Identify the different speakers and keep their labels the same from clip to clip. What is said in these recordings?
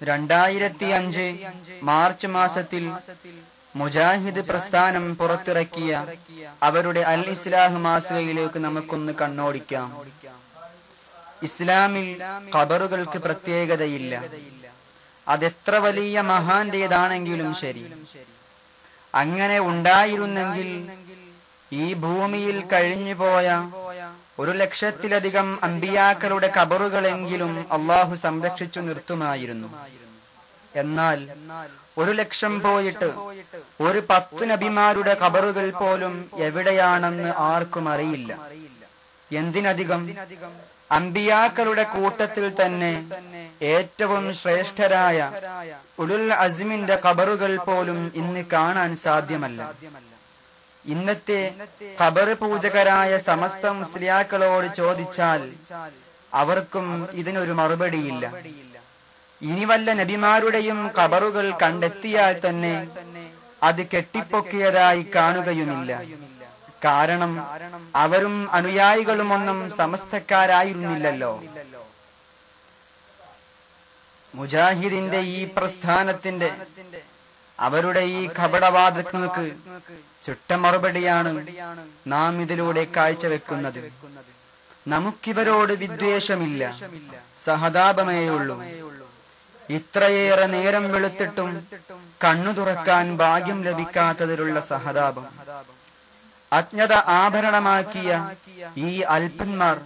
Speaker 1: 2005 March മാസത്തിൽ മുജാഹിദ് പ്രസ്ഥാനം പുറത്തിറക്കിയ അവരുടെ അൽ ഇസ്ലാഹ് മാസികയിലേക്ക് നമുക്കൊന്ന് കണ്ണോടിക്കാം. ഇസ്ലാമിൽ ഖബറുകൾക്ക് പ്രത്യേകതയില്ല. അതെത്ര വലിയ മഹാന്റേതാണെങ്കിലും ശരി. അങ്ങനെ ഉണ്ടായിരുന്നെങ്കിൽ ഈ ഭൂമിയിൽ കഴിഞ്ഞുപോയ 1,00,000-ലധികം അമ്പിയാക്കളുടെ ഖബറുകളെങ്കിലും അള്ളാഹു സംരക്ഷിച്ചു നിർത്തുമായിരുന്നു. എന്നാൽ 1,00,000 പോയിട്ട് ഒരു 10 നബിമാരുടെ ഖബറുകൾ പോലും എവിടെയാണെന്ന് ആർക്കും അറിയില്ല. എന്തിനധികം അമ്പിയാക്കളുടെ കൂട്ടത്തിൽ തന്നെ ഏറ്റവും ശ്രേഷ്ഠരായ ഉലുൽ അസ്മിന്റെ ഖബറുകൾ പോലും ഇന്ന് കാണാൻ സാധ്യമല്ല. ഇന്നത്തെ ഖബർ പൂജകരായ സമസ്ത മുസ്ലിയാക്കളോട് ചോദിച്ചാൽ അവർക്കും ഇതിനൊരു മറുപടിയില്ല. ഇനി വല്ല നബിമാരുടെയും ഖബറുകൾ കണ്ടെത്തിയാൽ തന്നെ അത് കെട്ടിപ്പൊക്കിയതായി കാണുകയുമില്ല. കാരണം അവരും അനുയായികളുമൊന്നും സമസ്തക്കാരായിരുന്നില്ലല്ലോ. മുജാഹിദിന്റെ ഈ പ്രസ്ഥാനത്തിന്റെ അവരുടെ ഈ കപടവാദങ്ങൾക്ക് ചുട്ട മറുപടിയാണ് നാം ഇതിലൂടെ കാഴ്ചവെക്കുന്നത്. നമുക്കിവരോട് വിദ്വേഷമില്ല, സഹതാപമേയുള്ളൂ. ഇത്രയേറെ നേരം വെളുത്തിട്ടും കണ്ണു തുറക്കാൻ ഭാഗ്യം ലഭിക്കാത്തതിലുള്ള സഹതാപം. അജ്ഞത ആഭരണമാക്കിയ ഈ അല്പന്മാർ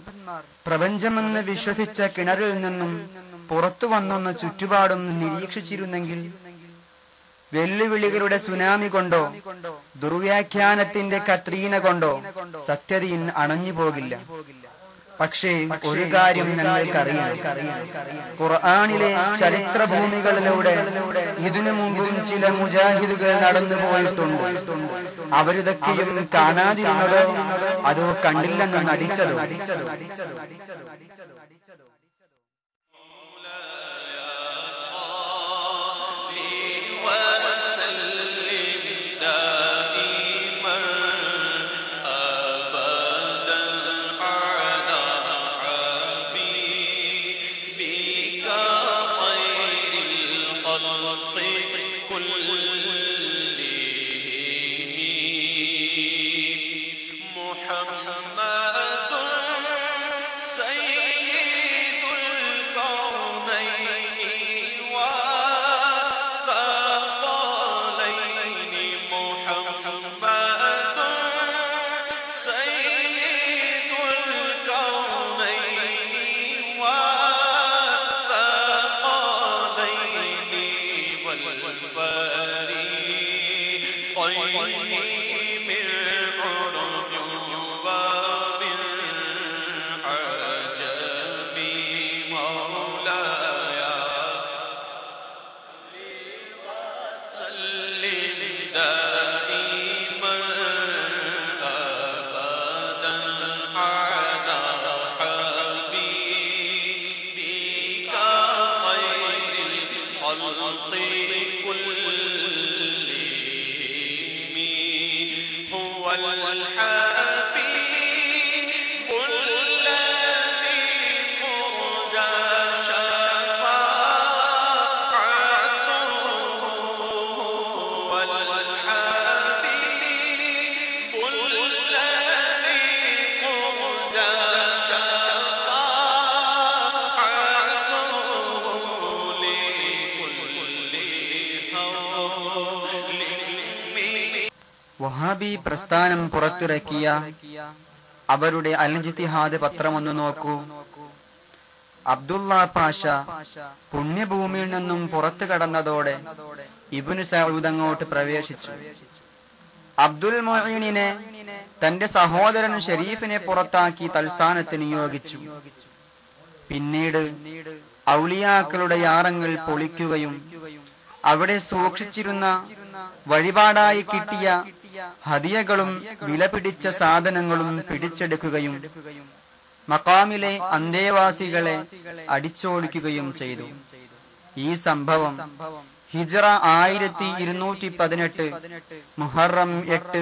Speaker 1: പ്രപഞ്ചമെന്ന് വിശ്വസിച്ച കിണറിൽ നിന്നും പുറത്തു വന്നൊന്ന് ചുറ്റുപാടും നിരീക്ഷിച്ചിരുന്നെങ്കിൽ വെല്ലുവിളികളുടെ സുനാമി കൊണ്ടോ ദുർവ്യാഖ്യാനത്തിന്റെ കത്രീന കൊണ്ടോ സത്യതയിൽ അണഞ്ഞു പോകില്ല. പക്ഷേ ഒരു കാര്യം ഞങ്ങൾക്കറിയാം, ഖുർആനിലെ ചരിത്ര ഭൂമികളിലൂടെ ഇതിനു മുമ്പും ചില മുജാഹിദുകൾ നടന്നു പോയിട്ടുണ്ട്. അവരിതൊക്കെയും കാണാതിരുന്നതോ അതോ കണ്ടില്ലെന്ന് നടിച്ചതോ? വഹാബി പ്രസ്ഥാനം പുറത്തിറക്കിയ അവരുടെ അൽ ഇജ്തിഹാദ് പത്രമൊന്നു നോക്കൂ. അബ്ദുള്ള പാഷ പുണ്യഭൂമിയിൽ നിന്നും പുറത്തു കടന്നതോടെ ഇബ്നു സഊദ് അങ്ങോട്ട് പ്രവേശിച്ചു. അബ്ദുൽ മുഈനിനെ തന്റെ സഹോദരൻ ഷരീഫിനെ പുറത്താക്കി തൽസ്ഥാനത്ത് നിയോഗിച്ചു. പിന്നീട് ഔലിയാക്കളുടെ യാറങ്ങൾ പൊളിക്കുകയും അവിടെ സൂക്ഷിച്ചിരുന്ന വഴിപാടായി കിട്ടിയ ഹദിയകളും വിലപിടിച്ച സാധനങ്ങളും പിടിച്ചെടുക്കുകയും മഖാമിലെ അന്തേവാസികളെ അടിച്ചോടിക്കുകയും ചെയ്തു. ഈ സംഭവം ഹിജ്റ 1218 മുഹറം 8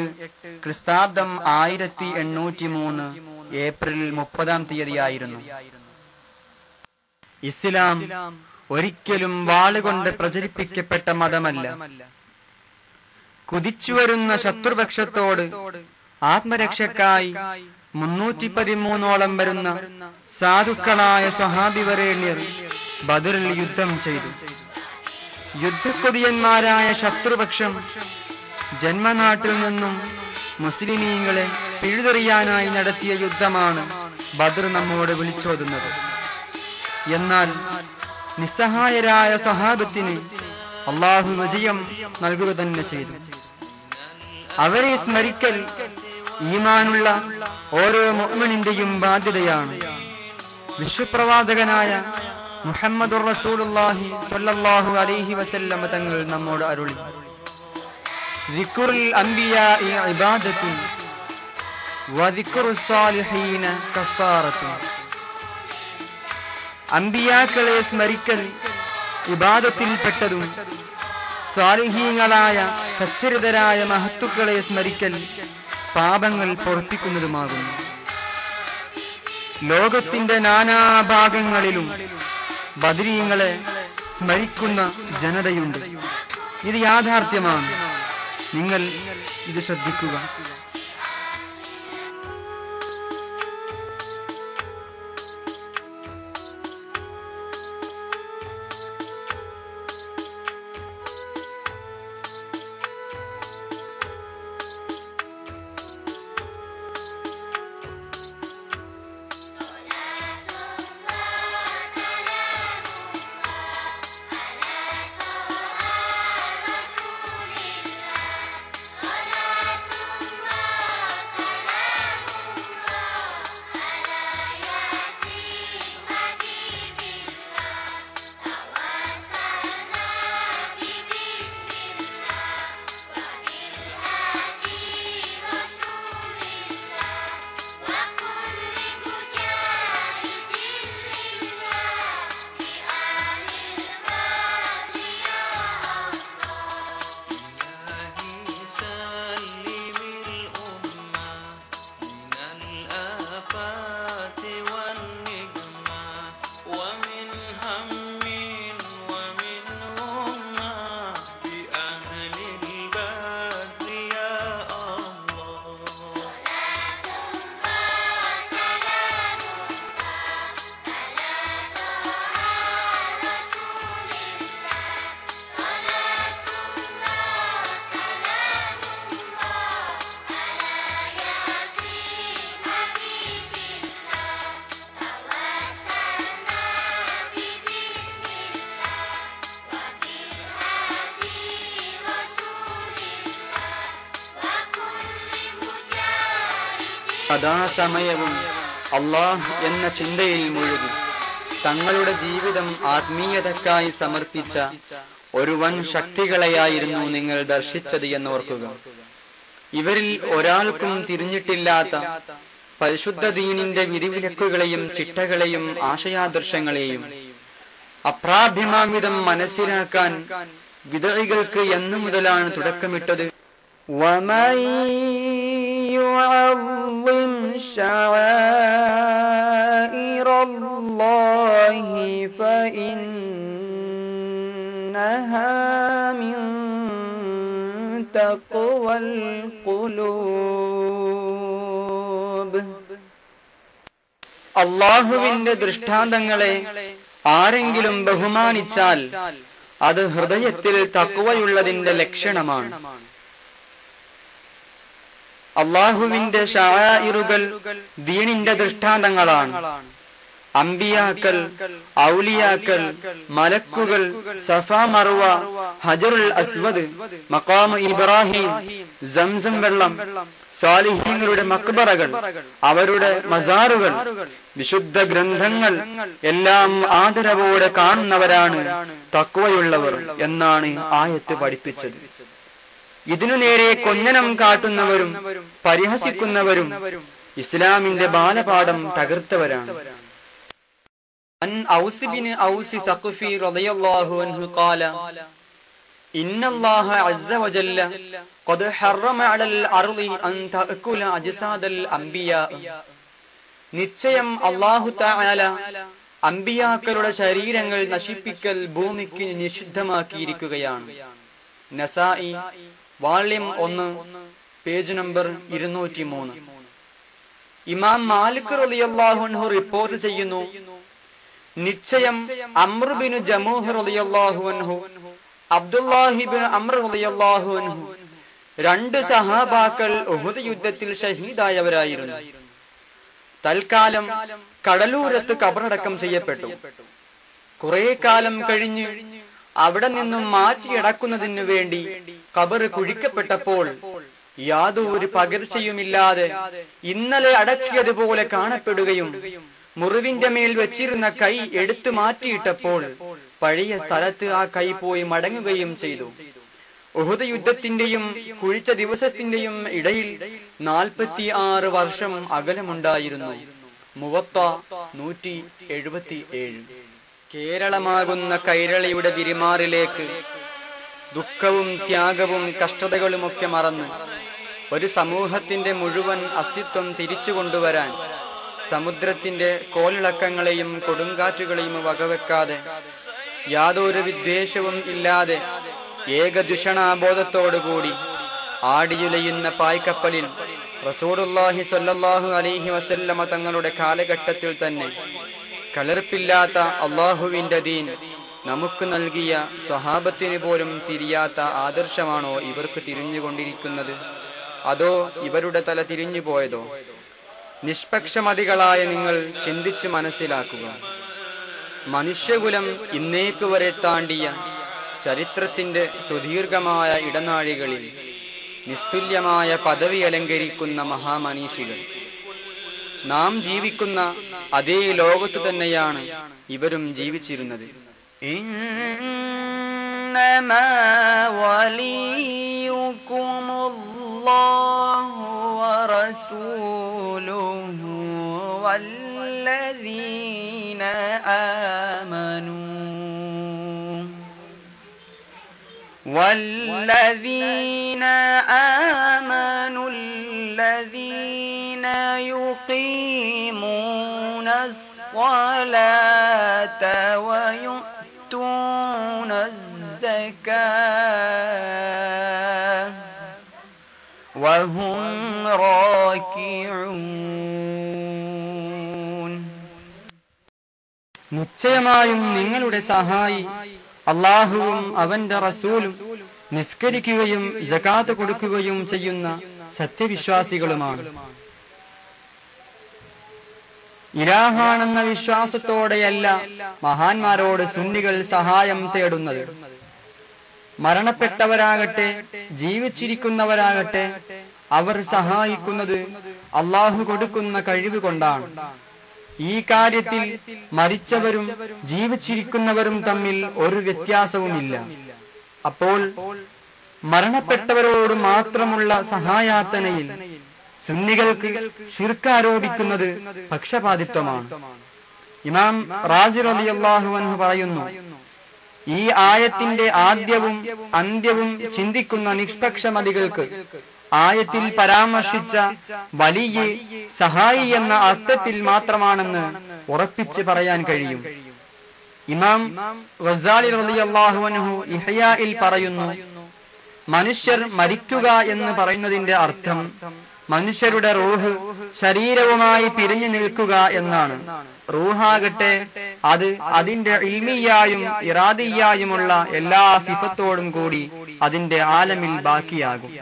Speaker 1: ക്രിസ്താബ്ദം 1803 ഏപ്രിൽ 30-ാം തീയതിയായിരുന്നു. ഇസ്ലാം ഒരിക്കലും വാളുകൊണ്ട് പ്രചരിപ്പിക്കപ്പെട്ട മതമല്ല. കുതിച്ചുവരുന്ന ശത്രുപക്ഷത്തോട് ആത്മരക്ഷക്കായി 313ഓളം വരുന്ന സാധുക്കളായ സ്വഹാബിവരേണ്യർ ബദറിൽ യുദ്ധം ചെയ്തു. യുദ്ധക്കൊതിയന്മാരായ ശത്രുപക്ഷം ജന്മനാട്ടിൽ നിന്നും മുസ്ലിമീങ്ങളെ പിഴുതെറിയാനായി നടത്തിയ യുദ്ധമാണ് ബദർ നമ്മോട് വിളിച്ചോതുന്നത്. എന്നാൽ നിസ്സഹായരായ സ്വഹാബത്തിന് അള്ളാഹു വിജയം നൽകുക തന്നെ ചെയ്തു. അവരെ സ്മരിക്കൽ ഈമാനുള്ള ഓരോ മുഅ്മിനിന്റെയും ബാധ്യതയാണ്. വിശ്വപ്രവാചകനായ മുഹമ്മദുർ റസൂലുള്ളാഹി സ്വല്ലല്ലാഹു അലൈഹി വസല്ലം തങ്ങൾ നമ്മോട് അരുളി, ദിക്റുൽ അംബിയാഇ ഇബാദത്തുൻ വദിക്റുസ് സാലിഹീന കഫാറത്തുൻ. അംബിയാക്കളെ സ്മരിക്കൽ ഇബാദത്തിൽപ്പെട്ടതും സാലിഹീങ്ങളായ സച്ചരിതരായ മഹത്തുക്കളെ സ്മരിക്കൽ പാപങ്ങൾ പൊറുപ്പിക്കുന്നതുമാകുന്നു. ലോകത്തിന്റെ നാനാഭാഗങ്ങളിലും ബദരീങ്ങളെ സ്മരിക്കുന്ന ജനതയുണ്ട്. ഇത് യാഥാർത്ഥ്യമാണ്. നിങ്ങൾ ഇത് ശ്രദ്ധിക്കുക. സദാസമയവും അല്ലാഹ് എന്ന ചിന്തയിൽ മുഴുകി തങ്ങളുടെ ജീവിതം ആത്മീയതക്കായി സമർപ്പിച്ച ഒരു വൻ ശക്തികളെയായിരുന്നു നിങ്ങൾ ദർശിച്ചത് എന്നോർക്കുക. ഇവരിൽ ഒരാൾക്കും തിരിഞ്ഞിട്ടില്ലാത്ത പരിശുദ്ധ ദീനിന്റെ വിധിവിലക്കുകളെയും ചിട്ടകളെയും ആശയാദർശങ്ങളെയും അപ്രാഭ്യമാവിധം മനസ്സിലാക്കാൻ വിദഇകൾക്ക് എന്നു മുതലാണ് തുടക്കമിട്ടത്. وَمَن يُعَظِّمْ شَعَائِرَ اللَّهِ فَإِنَّهَا مِن تَقْوَى الْقُلُوبِ. അല്ലാഹുവിന്റെ ദൃഷ്ടാന്തങ്ങളെ ആരെങ്കിലും ബഹുമാനിച്ചാൽ അത് ഹൃദയത്തിൽ തഖ്വയുള്ളതിന്റെ ലക്ഷണമാണ്. അല്ലാഹുവിന്റെ ശആഇറുകൾ ദീനിന്റെ ദൃഷ്ടാന്തങ്ങളാണ്. അംബിയാക്കൾ, ഔലിയാക്കൾ, മലക്കുകൾ, സഫാ മർവ, ഹജറുൽ അസ്വദ്, മഖാം ഇബ്രാഹിം, സംസം വെള്ളം, സാലിഹീങ്ങളുടെ മക്ബറകൾ, അവരുടെ മസാറുകൾ, വിശുദ്ധ ഗ്രന്ഥങ്ങൾ എല്ലാം ആദരവോടെ കാണുന്നവരാണ് തഖ്വയുള്ളവർ എന്നാണ് ആയത്ത് പഠിപ്പിച്ചത്. ഇതിനു നേരെ കൊഞ്ഞനം കാട്ടുന്നവരും പരിഹസിക്കുന്നവരും ഇസ്ലാമിന്റെ ബാലപാഠം തകർത്തവരാണ്. അൻ ഔസ് ബിൻ ഔസ് തഖ്ഫി റളിയല്ലാഹു അൻഹു ഖാല ഇന്നല്ലാഹ അസ്സ വജല്ല ഖദ് ഹറമ അലൽ അർളി അൻ തഅകുല അജ്സാദൽ അംബിയാ. നിശ്ചയം അല്ലാഹു തആല അമ്പിയാക്കളുടെ ശരീരങ്ങൾ നശിപ്പിക്കൽ ഭൂമിക്ക് നിഷിദ്ധമാക്കിയിരിക്കുകയാണ്. നസായി വാള്യം 1 പേജ് നമ്പർ 203. ഇമാം മാലിക് റളിയല്ലാഹു അൻഹു റിപ്പോർട്ട് ചെയ്യുന്നു, നിശ്ചയം അംർ ബിൻ ജമൂഹ് റളിയല്ലാഹു അൻഹു, അബ്ദുല്ലാഹി ബിൻ അംർ റളിയല്ലാഹു അൻഹു, 2 സഹാബാക്കൾ ഉഹുദ് യുദ്ധത്തിൽ ഷഹീദായവരായിരുന്നു. തൽക്കാലം കടലൂരത്ത് ഖബറടക്കം ചെയ്യപ്പെട്ടു. കുറെ കാലം കഴിഞ്ഞ് അവിടെ നിന്നും മാറ്റിയടക്കുന്നതിനു വേണ്ടി ഖബർ കുഴിക്കപ്പെട്ടപ്പോൾ യാതൊരു പകർച്ചയുമില്ലാതെ ഇന്നലെ അടക്കിയതുപോലെ കാണപ്പെടുകയും മുറിവിന്റെ മേൽ വെച്ചിരുന്ന കൈ എടുത്തു മാറ്റിയിട്ടപ്പോൾ പഴയ സ്ഥലത്ത് ആ കൈ പോയി മടങ്ങുകയും ചെയ്തു. ഉഹുദ് യുദ്ധത്തിന്റെയും കുഴിച്ച ദിവസത്തിന്റെയും ഇടയിൽ 46 വർഷം അകലമുണ്ടായിരുന്നു. മുവത്ത 177. കേരളമാകുന്ന കൈരളിയുടെ വിരിമാറിലേക്ക് ദുഃഖവും ത്യാഗവും കഷ്ടതകളുമൊക്കെ മറന്ന് ഒരു സമൂഹത്തിന്റെ മുഴുവൻ അസ്തിത്വം തിരിച്ചു കൊണ്ടുവരാൻ സമുദ്രത്തിന്റെ കോളിളക്കങ്ങളെയും കൊടുങ്കാറ്റുകളെയും വകവെക്കാതെ യാതൊരു വിദ്വേഷവും ഇല്ലാതെ ഏകദുഷണാബോധത്തോടുകൂടി ആടിയുലയുന്ന പായ്ക്കപ്പലിൽ റസൂലുള്ളാഹി സ്വല്ലല്ലാഹു അലൈഹി വസല്ലമ തങ്ങളുടെ കാലഘട്ടത്തിൽ തന്നെ കലർപ്പില്ലാത്ത അള്ളാഹുവിന്റെ ദീൻ നമുക്ക് നൽകിയ സ്വഹാബത്തിന് പോലും തിരിയാത്ത ആദർശമാണോ ഇവർക്ക് തിരിഞ്ഞുകൊണ്ടിരിക്കുന്നത്? അതോ ഇവരുടെ തല തിരിഞ്ഞു പോയതോ? നിഷ്പക്ഷമതികളായ നിങ്ങൾ ചിന്തിച്ച് മനസ്സിലാക്കുക. മനുഷ്യകുലം ഇന്നേക്ക് വരെ താണ്ടിയ ചരിത്രത്തിന്റെ സുദീർഘമായ ഇടനാഴികളിൽ നിസ്തുല്യമായ പദവി അലങ്കരിക്കുന്ന മഹാമനീഷികൾ. നാം ജീവിക്കുന്ന അതേ ലോകത്തു തന്നെയാണ് ഇവരും ജീവിച്ചിരുന്നത്. ഇന്നമാ വലിയുകുമുല്ലാഹു വറസൂലുഹു വല്ലദീന ആമനൂ الذين يقيمون الصلاة ويؤتون الزكاة وهم راكعون. നിശ്ചയമായും നിങ്ങളുടെ സഹായി അല്ലാഹുവും അവന്റെ റസൂലും നിസ്കരിക്കുകയും സകാത്ത് കൊടുക്കുകയും ചെയ്യുന്ന സത്യവിശ്വാസികളുമാണ്. ഇലാഹാണെന്ന വിശ്വാസത്തോടെയല്ല മഹാന്മാരോട് സുന്നികൾ സഹായം തേടുന്നത്. മരണപ്പെട്ടവരാകട്ടെ ജീവിച്ചിരിക്കുന്നവരാകട്ടെ അവർ സഹായിക്കുന്നത് അല്ലാഹു കൊടുക്കുന്ന കഴിവ് കൊണ്ടാണ്. ഈ കാര്യത്തിൽ മരിച്ചവരും ജീവിച്ചിരിക്കുന്നവരും തമ്മിൽ ഒരു വ്യത്യാസവുമില്ല. അപ്പോൾ മരണപ്പെട്ടവരോട് മാത്രമുള്ള സഹായാർത്ഥനയിൽ സുന്നികൾക്ക് ശിർക്ക് ആരോപിക്കുന്നത് പക്ഷപാതിത്വമാണ്. ഇമാം റാസി റളിയല്ലാഹു അൻഹു പറയുന്നു, ഈ ആയത്തിന്റെ ആദ്യവും അന്ത്യവും ചിന്തിക്കുന്ന നിഷ്പക്ഷമതികൾക്ക് ആയത്തിൽ പരാമർശിച്ച വലിയ സഹായി എന്ന അർത്ഥത്തിൽ മാത്രമാണെന്ന് ഉറപ്പിച്ച് പറയാൻ കഴിയും. ഇമാം ഗസാലി റളിയല്ലാഹു അൻഹു ഇഹ്യാഇൽ പറയുന്നു, മനുഷ്യർ മരിക്കുക എന്ന് പറയുന്നതിന്റെ അർത്ഥം മനുഷ്യരുടെ റൂഹ് ശരീരവുമായി പിരിഞ്ഞു നിൽക്കുക എന്നാണ്. റൂഹാകട്ടെ അത് അതിന്റെ ഇൽമിയായും ഇറാദിയായുമുള്ള എല്ലാ സിഫത്തോടും കൂടി അതിന്റെ ആലമിൽ ബാക്കിയാകും.